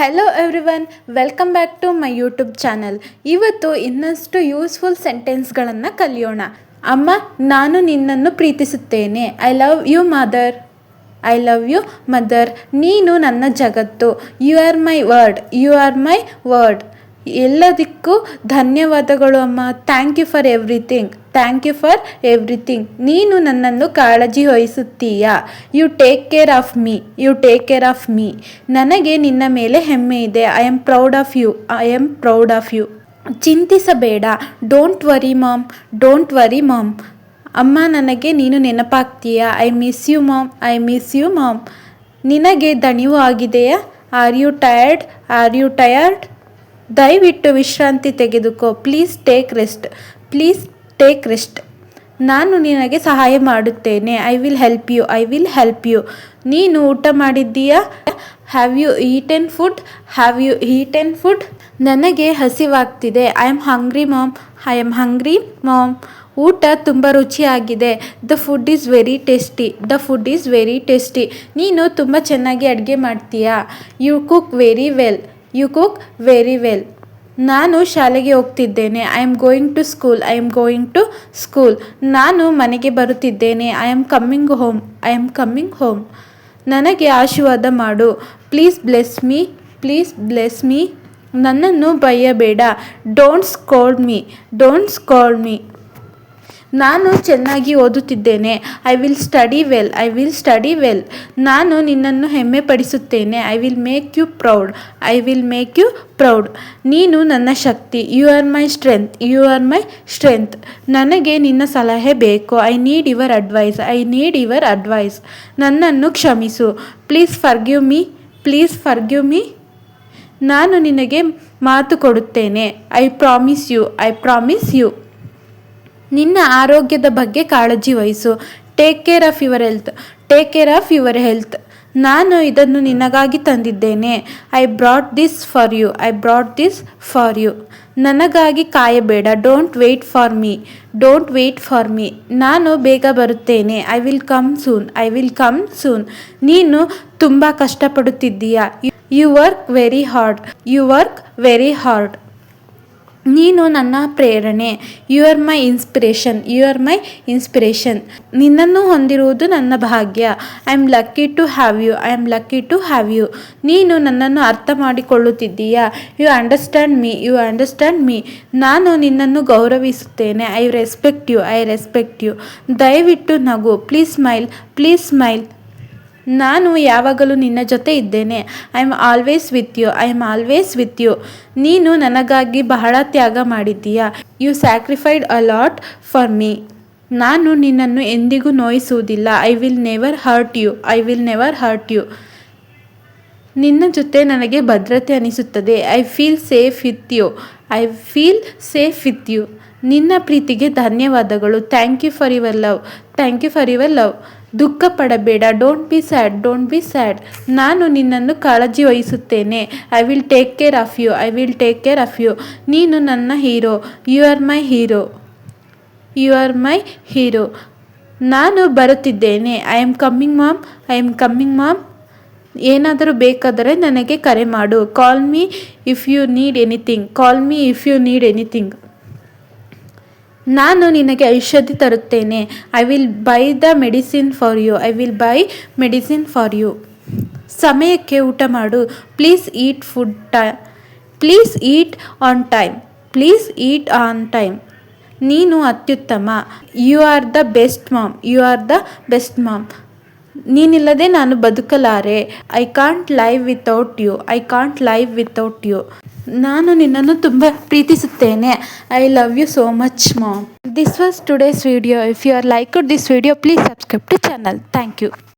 Hello everyone, welcome back to my YouTube channel. ಇವತ್ತು ಇನ್ನಷ್ಟು useful ಸೆಂಟೆನ್ಸ್ಗಳನ್ನು ಕಲಿಯೋಣ. ಅಮ್ಮ, ನಾನು ನಿನ್ನನ್ನು ಪ್ರೀತಿಸುತ್ತೇನೆ. I love you mother. I love you mother. ನೀನು ನನ್ನ ಜಗತ್ತು. You are my word. You are my word. ಎಲ್ಲದಕ್ಕೂ ಧನ್ಯವಾದಗಳು ಅಮ್ಮ. Thank you for everything. Thank you for everything. ನೀನು ನನ್ನನ್ನು ಕಾಳಜಿ ವಹಿಸುತ್ತೀಯಾ. You take care of me. You take care of me. ನನಗೆ ನಿನ್ನ ಮೇಲೆ ಹೆಮ್ಮೆ ಇದೆ. I am proud of you. I am proud of you. ಚಿಂತಿಸಬೇಡ. Don't worry mom. Don't worry mom. ಅಮ್ಮ, ನನಗೆ ನೀನು ನೆನಪಾಗ್ತೀಯಾ. I miss you mom. I miss you mom. ನಿನಗೆ ದಣಿವು ಆಗಿದೆಯಾ. Are you tired. Are you tired. ದಯವಿಟ್ಟು ವಿಶ್ರಾಂತಿ ತೆಗೆದುಕೋ. Please take rest. Please take rest. ನಾನು ನಿನಗೆ ಸಹಾಯ ಮಾಡುತ್ತೇನೆ. I will help you. I will help you. ನೀನು ಊಟ ಮಾಡಿದ್ದೀಯಾ. Have you eaten food. Have you eaten food. ನನಗೆ ಹಸಿವಾಗ್ತಿದೆ. I am hungry mom. I am hungry mom. ಊಟ ತುಂಬ ರುಚಿಯಾಗಿದೆ. The food is very tasty. The food is very tasty. ನೀನು ತುಂಬ ಚೆನ್ನಾಗಿ ಅಡುಗೆ ಮಾಡ್ತೀಯಾ. You cook very well. You cook very well. ನಾನು ಶಾಲೆಗೆ ಹೋಗ್ತಿದ್ದೇನೆ. I am going to school. I am going to school. ನಾನು ಮನೆಗೆ ಬರುತ್ತಿದ್ದೇನೆ. I am coming home. I am coming home. ನನಗೆ ಆಶೀರ್ವಾದ ಮಾಡು. Please bless me. Please bless me. ನನ್ನನ್ನು ಬೈಯಬೇಡ. Don't scold me. Don't scold me. ನಾನು ಚೆನ್ನಾಗಿ ಓದುತ್ತಿದ್ದೇನೆ. I will study well. I will study well. ನಾನು ನಿನ್ನನ್ನು ಹೆಮ್ಮೆ ಪಡಿಸುತ್ತೇನೆ. I will make you proud. I will make you proud. ನೀನು ನನ್ನ ಶಕ್ತಿ. You are my strength. You are my strength. ನನಗೆ ನಿನ್ನ ಸಲಹೆ ಬೇಕು. I need your advice. I need your advice. ನನ್ನನ್ನು ಕ್ಷಮಿಸು. Please forgive me. Please forgive me. ನಾನು ನಿನಗೆ ಮಾತು ಕೊಡುತ್ತೇನೆ. I promise you. I promise you. ನಿನ್ನ ಆರೋಗ್ಯದ ಬಗ್ಗೆ ಕಾಳಜಿ ವಹಿಸು. Take care of your health. Take care of your health. ನಾನು ಇದನ್ನು ನಿನಗಾಗಿ ತಂದಿದ್ದೇನೆ. I brought this for you. I brought this for you. ನನಗಾಗಿ ಕಾಯಬೇಡ. Don't wait for me. Don't wait for me. ನಾನು ಬೇಗ ಬರುತ್ತೇನೆ. I will come soon. I will come soon. ನೀನು ತುಂಬ ಕಷ್ಟಪಡುತ್ತಿದ್ದೀಯಾ. You work very hard. You work very hard. ನೀನು ನನ್ನ ಪ್ರೇರಣೆ. You are my inspiration. You are my inspiration. ನಿನ್ನನ್ನು ಹೊಂದಿರುವುದು ನನ್ನ ಭಾಗ್ಯ. I am lucky to have you. I am lucky to have you. ನೀನು ನನ್ನನ್ನು ಅರ್ಥ ಮಾಡಿಕೊಳ್ಳುತ್ತಿದ್ದೀಯಾ. You understand me. You understand me. ನಾನು ನಿನ್ನನ್ನು ಗೌರವಿಸುತ್ತೇನೆ. I respect you. I respect you. ದಯವಿಟ್ಟು ನಗು. Please smile. Please smile. ನಾನು ಯಾವಾಗಲೂ ನಿನ್ನ ಜೊತೆ ಇದ್ದೇನೆ. I am always with you. I am always with you. ನೀನು ನನಗಾಗಿ ಬಹಳ ತ್ಯಾಗ ಮಾಡಿದ್ದೀಯಾ. You sacrificed a lot for me. ನಾನು ನಿನ್ನನ್ನು ಎಂದಿಗೂ ನೋಯಿಸುವುದಿಲ್ಲ. I will never hurt you. I will never hurt you. ನಿನ್ನ ಜೊತೆ ನನಗೆ ಭದ್ರತೆ ಅನಿಸುತ್ತದೆ. I feel safe with you. I feel safe with you. ನಿನ್ನ ಪ್ರೀತಿಗೆ ಧನ್ಯವಾದಗಳು. Thank you for your love. Thank you for your love. ದುಃಖ ಪಡಬೇಡ. Don't be sad. Don't be sad. ನಾನು ನಿನ್ನನ್ನು ಕಾಳಜಿ ವಹಿಸುತ್ತೇನೆ. I will take care of you. I will take care of you. ನೀನು ನನ್ನ ಹೀರೋ. You are my hero. You are my hero. ನಾನು ಬರುತ್ತಿದ್ದೇನೆ. I am coming mom. I am coming mom. ಏನಾದರೂ ಬೇಕಾದರೆ ನನಗೆ ಕರೆ ಮಾಡು. Call me if you need anything. Call me if you need anything. ನಾನು ನಿನಗೆ ಔಷಧಿ ತರುತ್ತೇನೆ. I will buy the medicine for you. I will buy medicine for you. ಸಮಯಕ್ಕೆ ಊಟ ಮಾಡು. Please eat food please eat on time. Please eat on time. ನೀನು ಅತ್ಯುತ್ತಮ. You are the best ma'am. You are the best mom. ನೀನಿಲ್ಲದೆ ನಾನು ಬದುಕಲಾರೆ. I can't live without you. I can't live without you. ನಾನು ನಿನ್ನನ್ನು ತುಂಬ ಪ್ರೀತಿಸುತ್ತೇನೆ. I love you so much mom. This was today's video. If you are like this video, please subscribe to channel. Thank you.